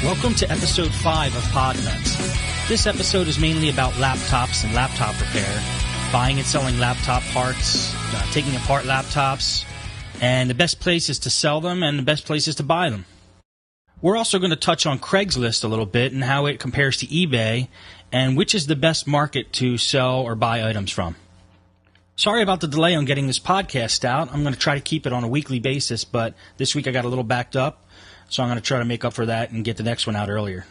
Welcome to episode 5 of Podnutz. This episode is mainly about laptops and laptop repair, buying and selling laptop parts, taking apart laptops, and the best places to sell them and the best places to buy them. We're also going to touch on Craigslist a little bit and how it compares to eBay and which is the best market to sell or buy items from. Sorry about the delay on getting this podcast out. I'm going to try to keep it on a weekly basis, but this week I got a little backed up, so I'm going to try to make up for that and get the next one out earlier.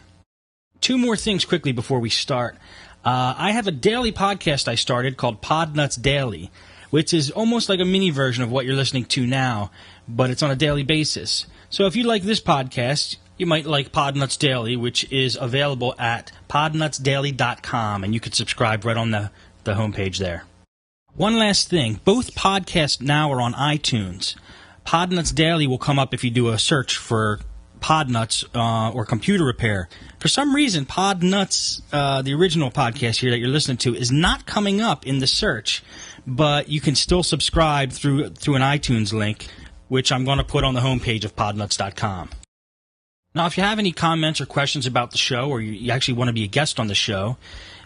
Two more things quickly before we start. I have a daily podcast I started called Podnutz Daily, which is almost like a mini version of what you're listening to now, but it's on a daily basis. So if you like this podcast, you might like Podnutz Daily, which is available at podnutzdaily.com, and you can subscribe right on the homepage there. One last thing. Both podcasts now are on iTunes. Podnutz Daily will come up if you do a search for Podnutz or computer repair. For some reason, Podnutz, the original podcast here that you're listening to, is not coming up in the search, but you can still subscribe through an iTunes link, which I'm going to put on the homepage of podnuts.com. Now, if you have any comments or questions about the show, or you actually want to be a guest on the show,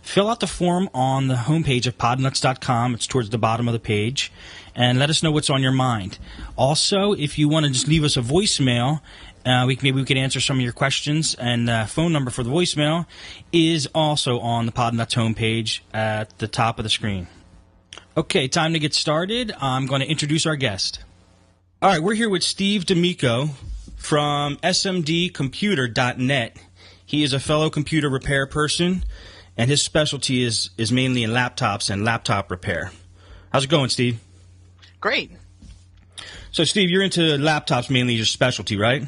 fill out the form on the homepage of podnuts.com. It's towards the bottom of the page, and let us know what's on your mind. Also, if you want to just leave us a voicemail, maybe we could answer some of your questions, and the phone number for the voicemail is also on the Podnutz homepage at the top of the screen. Okay, time to get started. I'm going to introduce our guest. All right, we're here with Steve Damico from smdcomputer.net. He is a fellow computer repair person, and his specialty is mainly in laptops and laptop repair. How's it going, Steve? Great. So, Steve, you're into laptops mainly your specialty, right?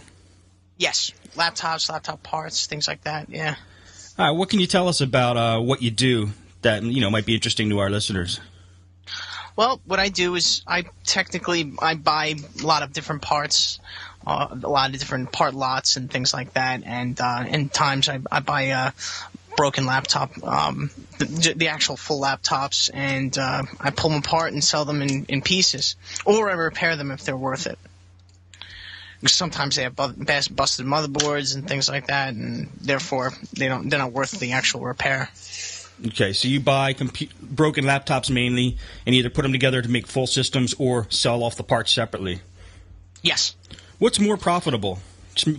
Yes. Laptops, laptop parts, things like that, yeah. All right, what can you tell us about what you do that might be interesting to our listeners? Well, what I do is I buy a lot of different parts, a lot of different part lots and things like that, and in times I buy broken laptop, the actual full laptops, and I pull them apart and sell them in pieces, or I repair them if they're worth it. Sometimes they have busted motherboards and things like that, and therefore they're not worth the actual repair. Okay, so you buy broken laptops mainly and either put them together to make full systems or sell off the parts separately? Yes. What's more profitable,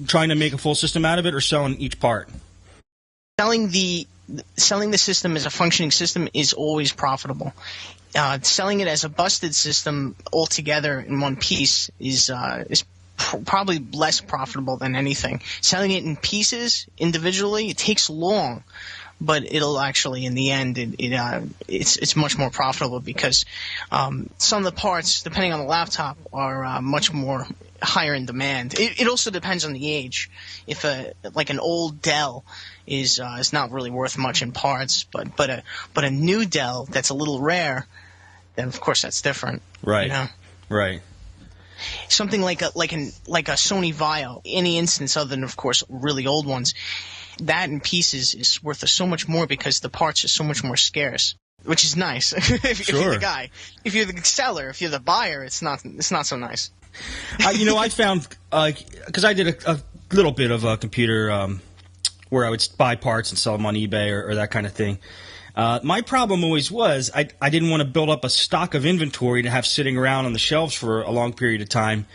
trying to make a full system out of it or selling each part? Selling the system as a functioning system is always profitable. Selling it as a busted system altogether in one piece is probably less profitable than anything. Selling it in pieces individually, it takes long, but it'll actually, in the end, it's much more profitable because some of the parts, depending on the laptop, are much more higher in demand. It also depends on the age. If an old Dell is not really worth much in parts, but a new Dell that's a little rare, then of course that's different. Right. You know? Right. Something like a Sony Vaio, any instance other than, of course, really old ones, that in pieces is worth so much more because the parts are so much more scarce, which is nice. if you're the guy. If you're the seller, if you're the buyer, it's not so nice. I found, because I did a little bit of a computer where I would buy parts and sell them on eBay or that kind of thing. My problem always was I didn't want to build up a stock of inventory to have sitting around on the shelves for a long period of time,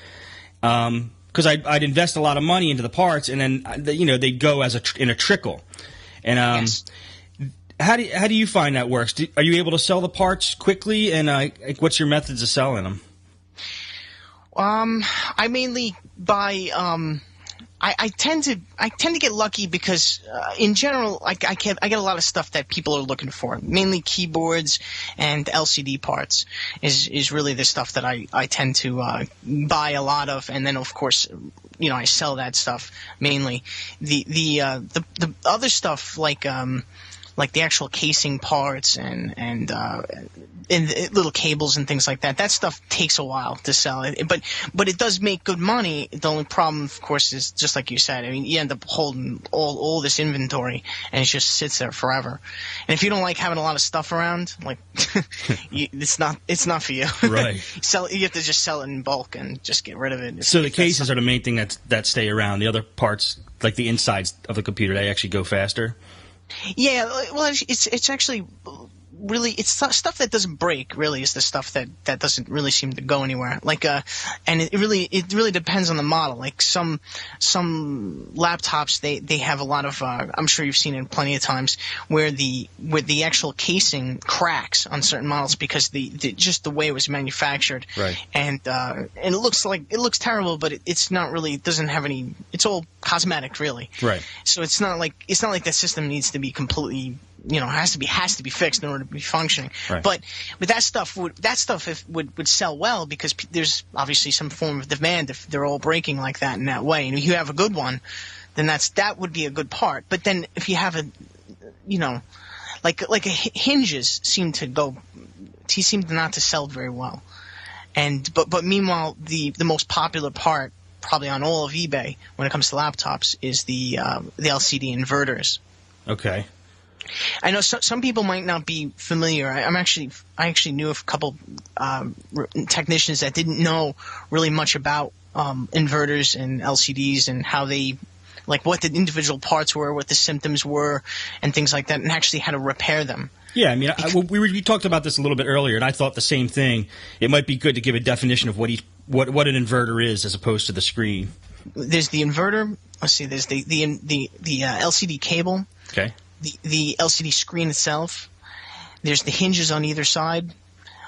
because I'd invest a lot of money into the parts, and then they'd go in a trickle. And yes. How do you find that works? Are you able to sell the parts quickly, and what's your methods of selling them? I mainly buy. I tend to get lucky because in general I get a lot of stuff that people are looking for. Mainly keyboards and LCD parts is really the stuff that I tend to buy a lot of, and then of course I sell that stuff mainly. The other stuff like like the actual casing parts and little cables and things like that. That stuff takes a while to sell. But it does make good money. The only problem, of course, is just like you said. I mean, you end up holding all this inventory, and it just sits there forever. And if you don't like having a lot of stuff around, like it's not for you. Right. You have to just sell it in bulk and just get rid of it. So the cases are the main thing that stay around. The other parts, like the insides of the computer, they actually go faster. Yeah, well, it's actually really, it's stuff that doesn't break. Really, is the stuff that doesn't really seem to go anywhere. Like and it really depends on the model. Like some laptops, they have a lot of I'm sure you've seen it plenty of times where the actual casing cracks on certain models because just the way it was manufactured. Right. And it looks terrible, but it's not really. It doesn't have any. It's all cosmetic, really. Right. So it's not like that system needs to be completely. Has to be fixed in order to be functioning. Right. But that stuff would sell well because there's obviously some form of demand if they're all breaking like that in that way. And if you have a good one, then that would be a good part. But then if you have hinges seem not to sell very well. But meanwhile the most popular part probably on all of eBay when it comes to laptops is the LCD inverters. Okay. I know some people might not be familiar. I actually knew a couple technicians that didn't know really much about inverters and LCDs and how they, like what the individual parts were, what the symptoms were, and things like that, and actually how to repair them. Yeah, I mean, we talked about this a little bit earlier, and I thought the same thing. It might be good to give a definition of what an inverter is as opposed to the screen. There's the inverter. Let's see. There's the LCD cable. Okay. The LCD screen itself. There's the hinges on either side.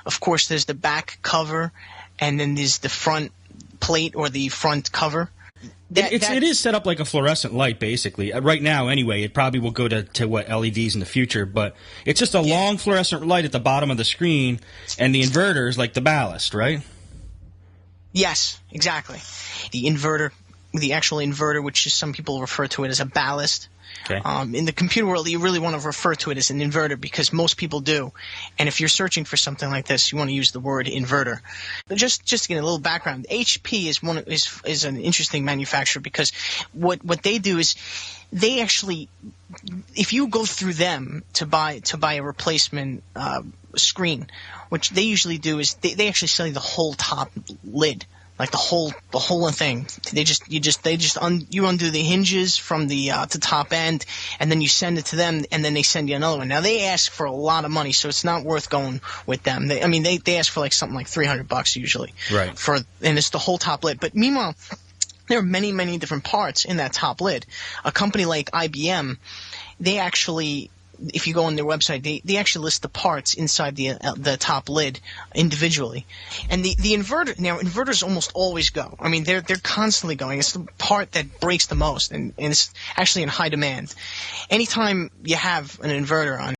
Of course, there's the back cover, and then there's the front plate or the front cover. It is set up like a fluorescent light, basically. Right now, anyway, it probably will go to LEDs in the future, but it's just a long fluorescent light at the bottom of the screen, and the inverter is like the ballast, right? Yes, exactly. The inverter, the actual inverter, which is some people refer to it as a ballast. Okay. In the computer world, you really want to refer to it as an inverter because most people do. And if you're searching for something like this, you want to use the word inverter. But just to get a little background, HP is an interesting manufacturer because what they do is they actually, if you go through them to buy a replacement screen, which they usually do is they actually sell you the whole top lid. Like the whole thing. You undo the hinges from the top end, and then you send it to them, and then they send you another one. Now they ask for a lot of money, so it's not worth going with them. They ask for like something like $300 usually. Right. And it's the whole top lid. But meanwhile, there are many, many different parts in that top lid. A company like IBM, they actually, if you go on their website, they actually list the parts inside the top lid individually. And the inverter, now inverters almost always go. I mean, they're constantly going. It's the part that breaks the most, and it's actually in high demand. Anytime you have an inverter on